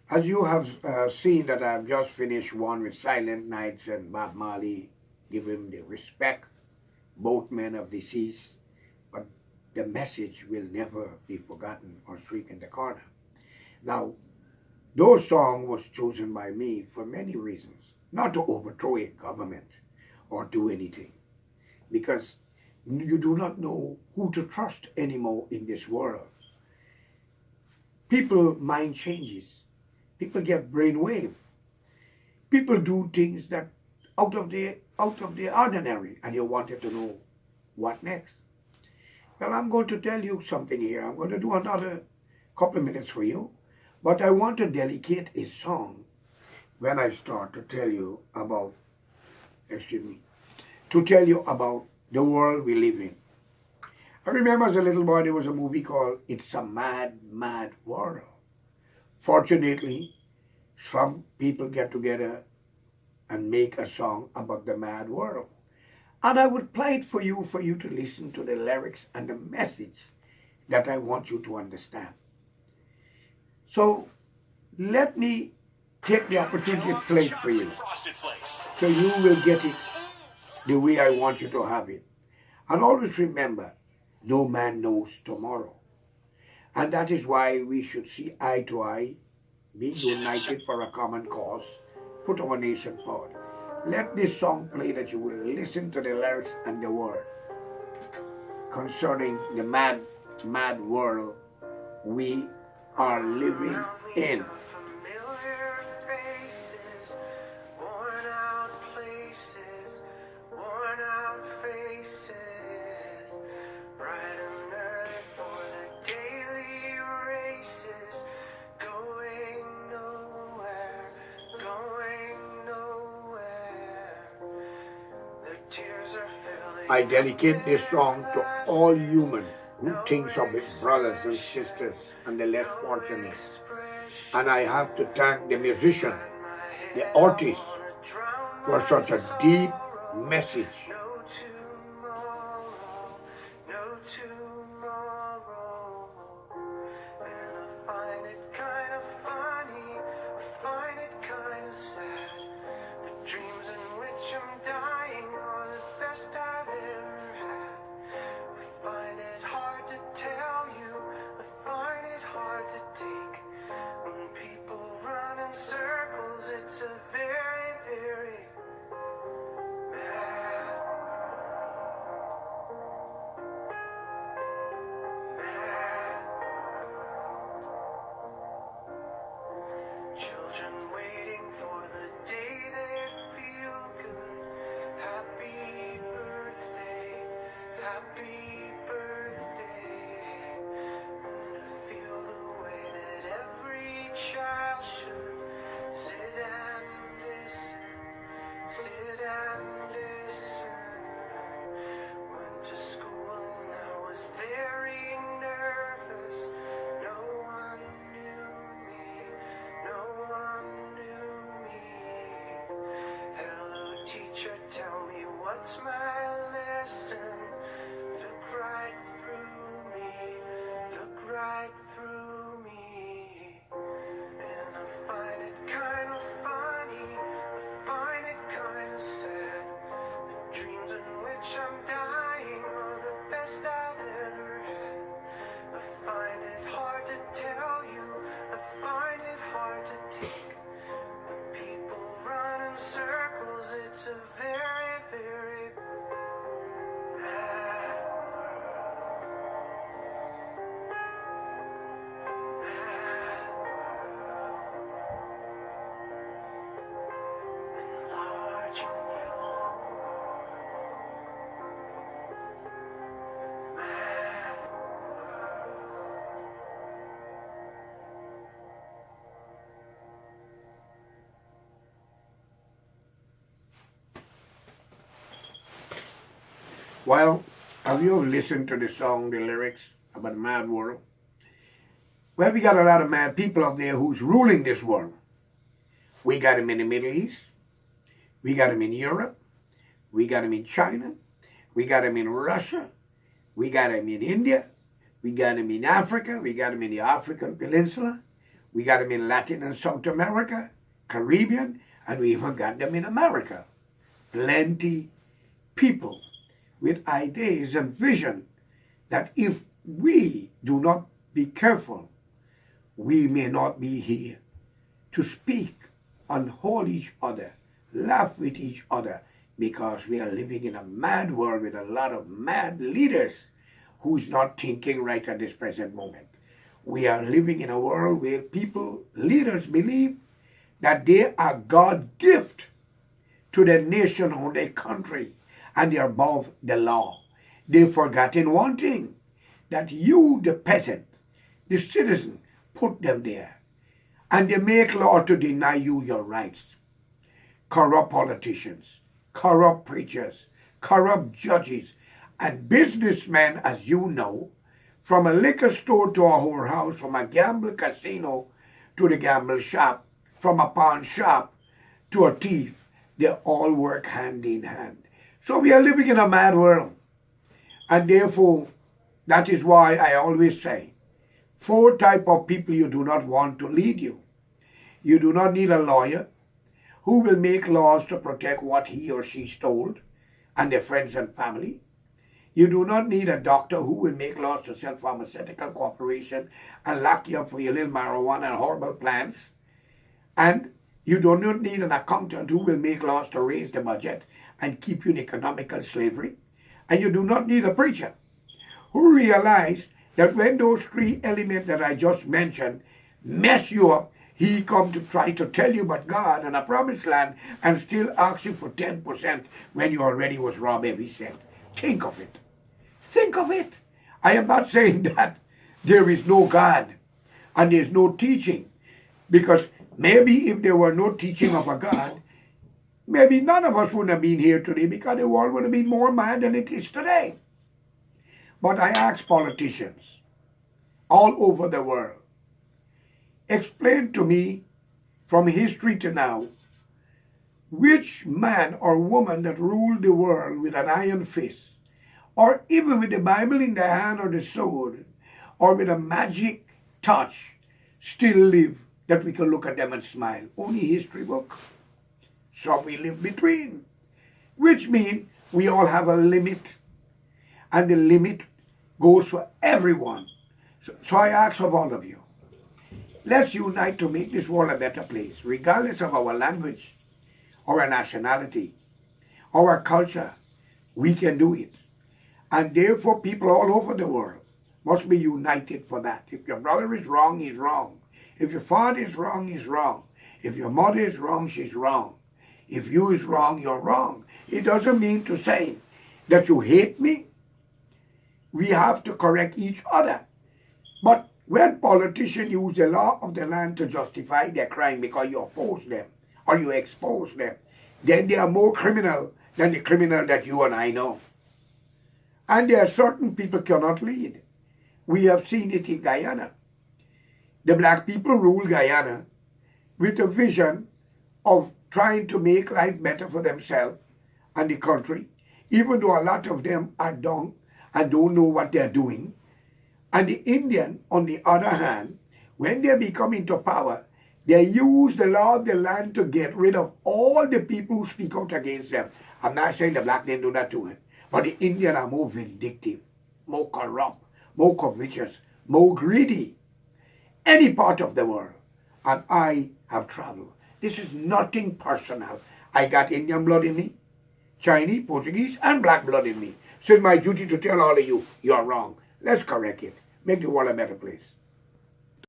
As you have seen that I've just finished one with Silent Nights and Bob Marley, give him the respect, both men of deceased, but the message will never be forgotten or swept in the corner. Now, those song was chosen by me for many reasons, not to overthrow a government or do anything, because you do not know who to trust anymore in this world. People mind changes. People get brainwave. People do things that out of the ordinary, and you wanted to know what next. Well, I'm going to tell you something here. I'm going to do another couple of minutes for you, but I want to dedicate a song when I start to tell you about, excuse me, to tell you about the world we live in. I remember as a little boy there was a movie called It's a Mad, Mad World. Fortunately, some people get together and make a song about the mad world. And I would play it for you to listen to the lyrics and the message that I want you to understand. So let me take the opportunity to play it for you. So you will get it the way I want you to have it. And always remember, no man knows tomorrow. And that is why we should see eye to eye, be united for a common cause, put our nation forward. Let this song play that you will listen to the lyrics and the word concerning the mad, mad world we are living in. I dedicate this song to all human who thinks of his brothers and sisters and the less fortunate. And I have to thank the musician, the artist, for such a deep message. Tell me what's my lesson? Look right through me, look right through me. And I find it kind of funny, I find it kind of sad. The dreams in which I'm dying are the best I've ever had. I find it hard to tell you, I find it hard to take. When people run in circles, it's a very, very mad world. Mad world. Enlarging your world. Mad world. Well, have you listened to the song, the lyrics about the mad world? Well, we got a lot of mad people out there who's ruling this world. We got them in the Middle East. We got them in Europe. We got them in China. We got them in Russia. We got them in India. We got them in Africa. We got them in the African Peninsula. We got them in Latin and South America, Caribbean, and we even got them in America. Plenty people with ideas and vision that if we do not be careful, we may not be here to speak and hold each other, laugh with each other, because we are living in a mad world with a lot of mad leaders who's not thinking right at this present moment. We are living in a world where people, leaders, believe that they are God's gift to their nation or their country, and they are above the law. They've forgotten one thing, that you, the peasant, the citizen, put them there. And they make law to deny you your rights. Corrupt politicians, corrupt preachers, corrupt judges, and businessmen, as you know, from a liquor store to a whorehouse, from a gamble casino to the gamble shop, from a pawn shop to a thief, they all work hand in hand. So we are living in a mad world. And therefore, that is why I always say, 4 types of people you do not want to lead you. You do not need a lawyer who will make laws to protect what he or she stole and their friends and family. You do not need a doctor who will make laws to sell pharmaceutical corporation and lock you up for your little marijuana and horrible plans. And you do not need an accountant who will make laws to raise the budget and keep you in economical slavery. And you do not need a preacher who realize that when those 3 elements that I just mentioned mess you up, he come to try to tell you about God and a promised land and still ask you for 10% when you already was robbed every cent. Think of it. Think of it. I am not saying that there is no God and there is no teaching, because maybe if there were no teaching of a God, maybe none of us would have been here today, because the world would have been more mad than it is today. But I ask politicians all over the world, explain to me from history to now, which man or woman that ruled the world with an iron fist, or even with the Bible in their hand or the sword, or with a magic touch, still live that we can look at them and smile. Only history book. So we live between, which means we all have a limit, and the limit goes for everyone. So I ask of all of you, let's unite to make this world a better place, regardless of our language, our nationality, our culture. We can do it. And therefore, people all over the world must be united for that. If your brother is wrong, he's wrong. If your father is wrong, he's wrong. If your mother is wrong, she's wrong. If you is wrong, you're wrong. It doesn't mean to say that you hate me. We have to correct each other. But when politicians use the law of the land to justify their crime because you oppose them or you expose them, then they are more criminal than the criminal that you and I know. And there are certain people cannot lead. We have seen it in Guyana. The black people rule Guyana with a vision of trying to make life better for themselves and the country, even though a lot of them are dumb and don't know what they're doing. And the Indian, on the other hand, when they become into power, they use the law of the land to get rid of all the people who speak out against them. I'm not saying the black didn't do that to him, but the Indian are more vindictive, more corrupt, more covetous, more greedy. Any part of the world. And I have traveled. This is nothing personal. I got Indian blood in me, Chinese, Portuguese, and black blood in me. So it's my duty to tell all of you, you're wrong. Let's correct it. Make the world a better place.